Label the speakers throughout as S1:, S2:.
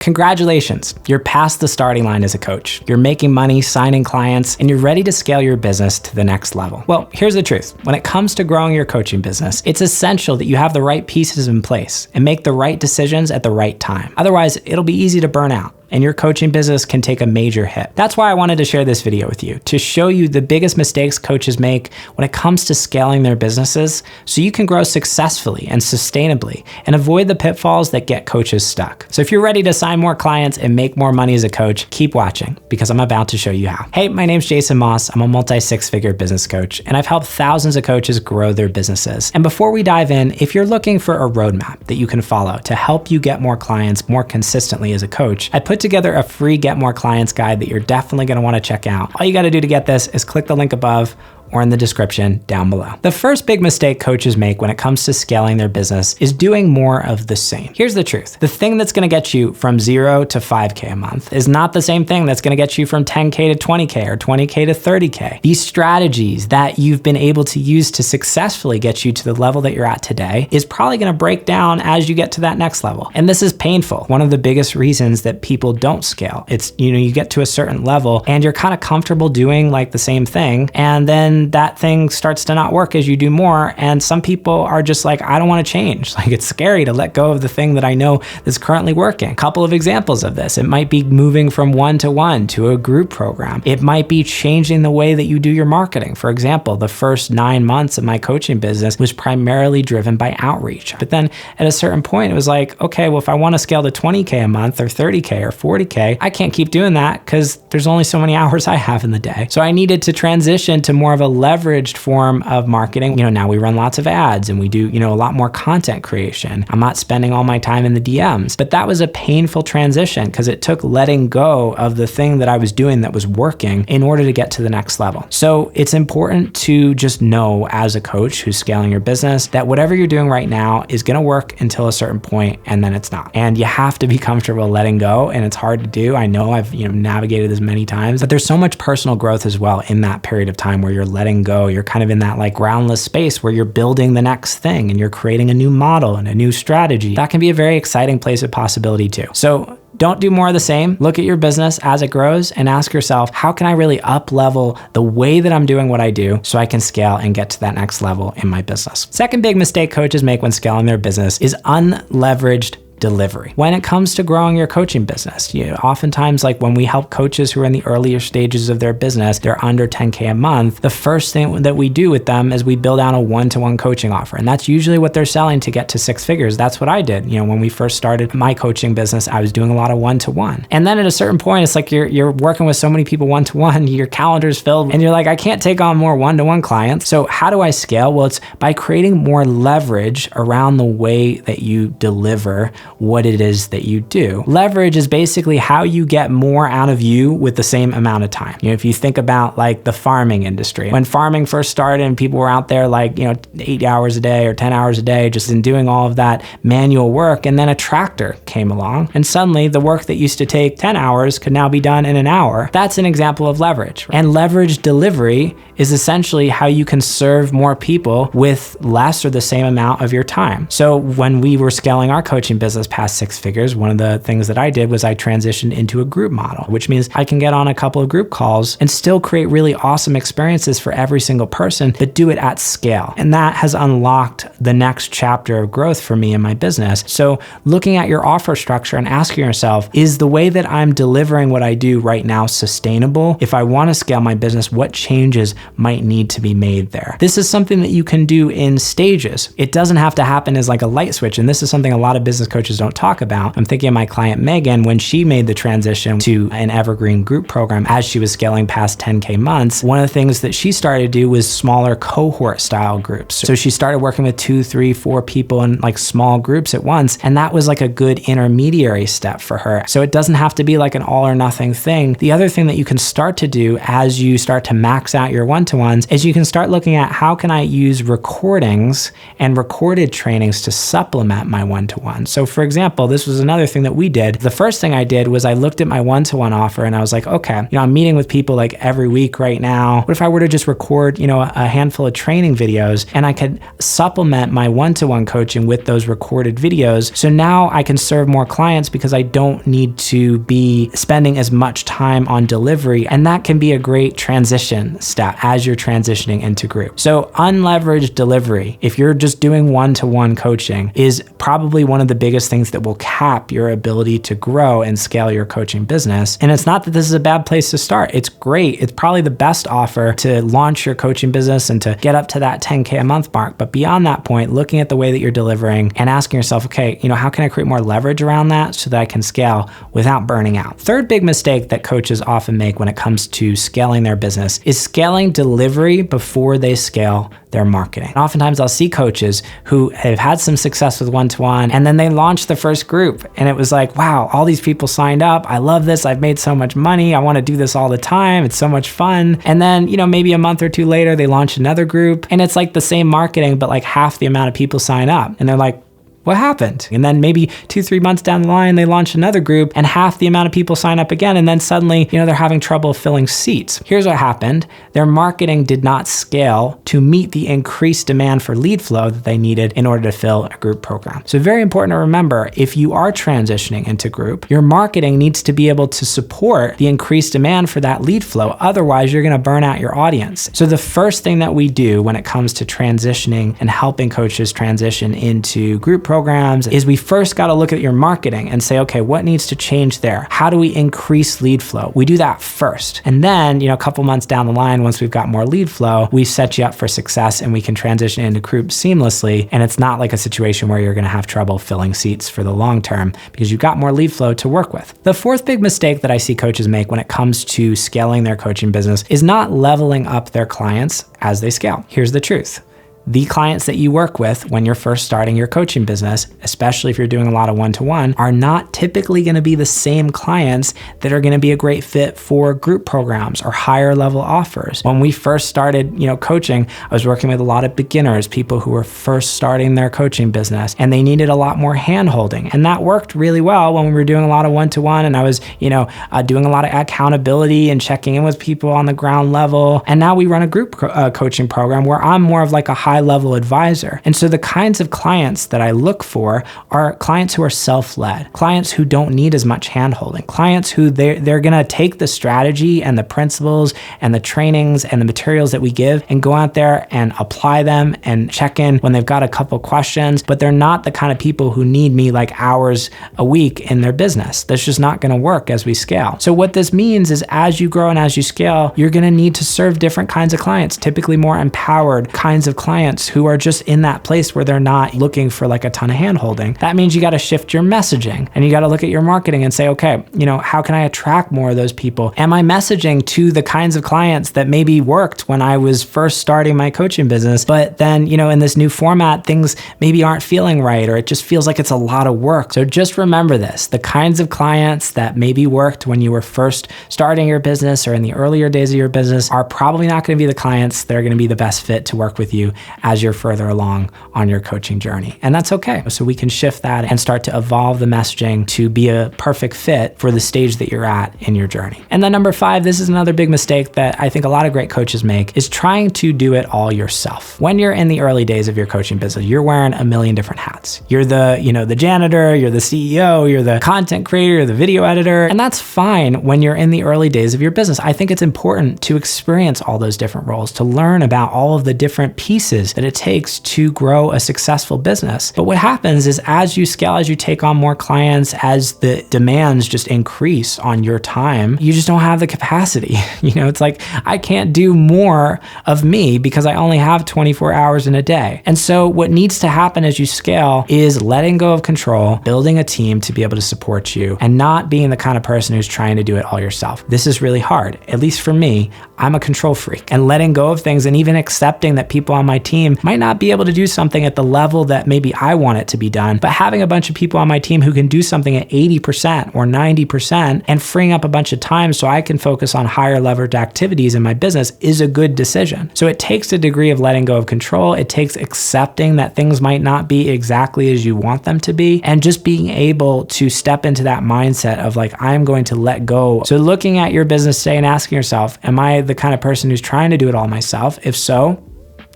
S1: Congratulations, you're past the starting line as a coach. You're making money, signing clients, and you're ready to scale your business to the next level. Well, here's the truth. When it comes to growing your coaching business, it's essential that you have the right pieces in place and make the right decisions at the right time. Otherwise, it'll be easy to burn out, and your coaching business can take a major hit. That's why I wanted to share this video with you, to show you the biggest mistakes coaches make when it comes to scaling their businesses so you can grow successfully and sustainably and avoid the pitfalls that get coaches stuck. So if you're ready to sign more clients and make more money as a coach, keep watching because I'm about to show you how. Hey, my name's Jason Moss. I'm a multi-six-figure business coach, and I've helped thousands of coaches grow their businesses. And before we dive in, if you're looking for a roadmap that you can follow to help you get more clients more consistently as a coach, I put together a free Get More Clients guide that you're definitely going to want to check out. All you got to do to get this is click the link above or in the description down below. The first big mistake coaches make when it comes to scaling their business is doing more of the same. Here's the truth. The thing that's gonna get you from 0 to 5K a month is not the same thing that's gonna get you from 10K to 20K or 20K to 30K. These strategies that you've been able to use to successfully get you to the level that you're at today is probably gonna break down as you get to that next level. And this is painful. One of the biggest reasons that people don't scale. It's, you get to a certain level and you're kind of comfortable doing like the same thing, and then that thing starts to not work as you do more. And some people are just like, I don't want to change. Like, it's scary to let go of the thing that I know that's currently working. A couple of examples of this. It might be moving from one-to-one to a group program. It might be changing the way that you do your marketing. For example, the first 9 months of my coaching business was primarily driven by outreach. But then at a certain point, it was like, okay, well, if I want to scale to 20K a month or 30K or 40K, I can't keep doing that because there's only so many hours I have in the day. So I needed to transition to more of a leveraged form of marketing. Now we run lots of ads and we do, a lot more content creation. I'm not spending all my time in the DMs, but that was a painful transition because it took letting go of the thing that I was doing that was working in order to get to the next level. So it's important to just know as a coach who's scaling your business that whatever you're doing right now is going to work until a certain point and then it's not. And you have to be comfortable letting go, and it's hard to do. I know I've navigated this many times, but there's so much personal growth as well in that period of time where you're letting go. You're kind of in that like groundless space where you're building the next thing and you're creating a new model and a new strategy. That can be a very exciting place of possibility too. So don't do more of the same. Look at your business as it grows and ask yourself, how can I really up level the way that I'm doing what I do so I can scale and get to that next level in my business? Second big mistake coaches make when scaling their business is unleveraged delivery. When it comes to growing your coaching business, oftentimes like when we help coaches who are in the earlier stages of their business, they're under 10K a month, the first thing that we do with them is we build out a one-to-one coaching offer. And that's usually what they're selling to get to 6 figures. That's what I did. When we first started my coaching business, I was doing a lot of one-to-one. And then at a certain point, it's like you're working with so many people one-to-one, your calendar's filled, and you're like, I can't take on more one-to-one clients. So how do I scale? Well, it's by creating more leverage around the way that you deliver what it is that you do. Leverage is basically how you get more out of you with the same amount of time. If you think about like the farming industry, when farming first started and people were out there like, 8 hours a day or 10 hours a day, just in doing all of that manual work. And then a tractor came along and suddenly the work that used to take 10 hours could now be done in an hour. That's an example of leverage. And leverage delivery is essentially how you can serve more people with less or the same amount of your time. So when we were scaling our coaching business past 6 figures, one of the things that I did was I transitioned into a group model, which means I can get on a couple of group calls and still create really awesome experiences for every single person, but do it at scale. And that has unlocked the next chapter of growth for me in my business. So looking at your offer structure and asking yourself, is the way that I'm delivering what I do right now sustainable? If I want to scale my business, what changes might need to be made there? This is something that you can do in stages. It doesn't have to happen as like a light switch. And this is something a lot of business coaches don't talk about. I'm thinking of my client Megan when she made the transition to an evergreen group program as she was scaling past 10K months. One of the things that she started to do was smaller cohort style groups. So she started working with 2, 3, 4 people in like small groups at once. And that was like a good intermediary step for her. So it doesn't have to be like an all or nothing thing. The other thing that you can start to do as you start to max out your one-to-ones is you can start looking at how can I use recordings and recorded trainings to supplement my one-to-one. So for example, this was another thing that we did. The first thing I did was I looked at my one-to-one offer and I was like, okay, I'm meeting with people like every week right now. What if I were to just record, a handful of training videos and I could supplement my one-to-one coaching with those recorded videos. So now I can serve more clients because I don't need to be spending as much time on delivery. And that can be a great transition step as you're transitioning into group. So unleveraged delivery, if you're just doing one-to-one coaching, is probably one of the biggest things that will cap your ability to grow and scale your coaching business. And it's not that this is a bad place to start. It's great. It's probably the best offer to launch your coaching business and to get up to that 10K a month mark. But beyond that point, looking at the way that you're delivering and asking yourself, okay, how can I create more leverage around that so that I can scale without burning out? Third big mistake that coaches often make when it comes to scaling their business is scaling delivery before they scale their marketing. Oftentimes I'll see coaches who have had some success with one-to-one and then they launch the first group and it was like, wow, all these people signed up. I love this. I've made so much money. I want to do this all the time. It's so much fun. And then, maybe a month or two later, they launch another group and it's like the same marketing, but like half the amount of people sign up. And they're like, what happened? And then maybe 2-3 months down the line, they launch another group and half the amount of people sign up again. And then suddenly, they're having trouble filling seats. Here's what happened. Their marketing did not scale to meet the increased demand for lead flow that they needed in order to fill a group program. So very important to remember, if you are transitioning into group, your marketing needs to be able to support the increased demand for that lead flow. Otherwise, you're going to burn out your audience. So the first thing that we do when it comes to transitioning and helping coaches transition into group programs is we first got to look at your marketing and say, okay, what needs to change there? How do we increase lead flow? We do that first. And then, a couple months down the line, once we've got more lead flow, we set you up for success and we can transition into group seamlessly. And it's not like a situation where you're going to have trouble filling seats for the long term because you've got more lead flow to work with. The fourth big mistake that I see coaches make when it comes to scaling their coaching business is not leveling up their clients as they scale. Here's the truth. The clients that you work with when you're first starting your coaching business, especially if you're doing a lot of one-to-one, are not typically going to be the same clients that are going to be a great fit for group programs or higher level offers. When we first started, coaching, I was working with a lot of beginners, people who were first starting their coaching business, and they needed a lot more hand-holding. And that worked really well when we were doing a lot of one-to-one and I was, doing a lot of accountability and checking in with people on the ground level. And now we run a group coaching program where I'm more of like a high-level advisor. And so the kinds of clients that I look for are clients who are self-led, clients who don't need as much hand-holding, clients who they're going to take the strategy and the principles and the trainings and the materials that we give and go out there and apply them and check in when they've got a couple questions, but they're not the kind of people who need me like hours a week in their business. That's just not going to work as we scale. So what this means is as you grow and as you scale, you're going to need to serve different kinds of clients, typically more empowered kinds of clients who are just in that place where they're not looking for like a ton of hand-holding. That means you got to shift your messaging and you got to look at your marketing and say, okay, how can I attract more of those people? Am I messaging to the kinds of clients that maybe worked when I was first starting my coaching business, but then, in this new format, things maybe aren't feeling right, or it just feels like it's a lot of work. So just remember this, the kinds of clients that maybe worked when you were first starting your business or in the earlier days of your business are probably not going to be the clients that are going to be the best fit to work with you as you're further along on your coaching journey. And that's okay. So we can shift that and start to evolve the messaging to be a perfect fit for the stage that you're at in your journey. And then number 5, this is another big mistake that I think a lot of great coaches make, is trying to do it all yourself. When you're in the early days of your coaching business, you're wearing a million different hats. You're the janitor, you're the CEO, you're the content creator, you're the video editor, and that's fine when you're in the early days of your business. I think it's important to experience all those different roles, to learn about all of the different pieces that it takes to grow a successful business. But what happens is as you scale, as you take on more clients, as the demands just increase on your time, you just don't have the capacity. It's like, I can't do more of me because I only have 24 hours in a day. And so what needs to happen as you scale is letting go of control, building a team to be able to support you, and not being the kind of person who's trying to do it all yourself. This is really hard. At least for me, I'm a control freak, and letting go of things and even accepting that people on my team might not be able to do something at the level that maybe I want it to be done, but having a bunch of people on my team who can do something at 80% or 90% and freeing up a bunch of time so I can focus on higher leverage activities in my business is a good decision. So it takes a degree of letting go of control. It takes accepting that things might not be exactly as you want them to be, and just being able to step into that mindset of like, I'm going to let go. So looking at your business today and asking yourself, am I the kind of person who's trying to do it all myself? If so,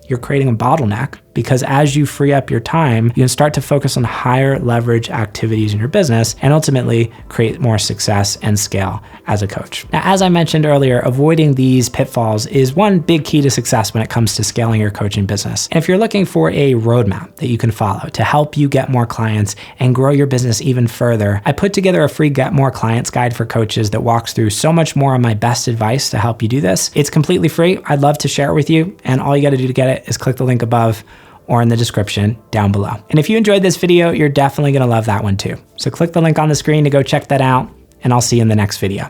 S1: you're creating a bottleneck, because as you free up your time, you can start to focus on higher leverage activities in your business and ultimately create more success and scale as a coach. Now, as I mentioned earlier, avoiding these pitfalls is one big key to success when it comes to scaling your coaching business. And if you're looking for a roadmap that you can follow to help you get more clients and grow your business even further, I put together a free Get More Clients guide for coaches that walks through so much more of my best advice to help you do this. It's completely free. I'd love to share it with you. And all you got to do to get it is click the link above or in the description down below. And if you enjoyed this video, you're definitely gonna love that one too. So click the link on the screen to go check that out, and I'll see you in the next video.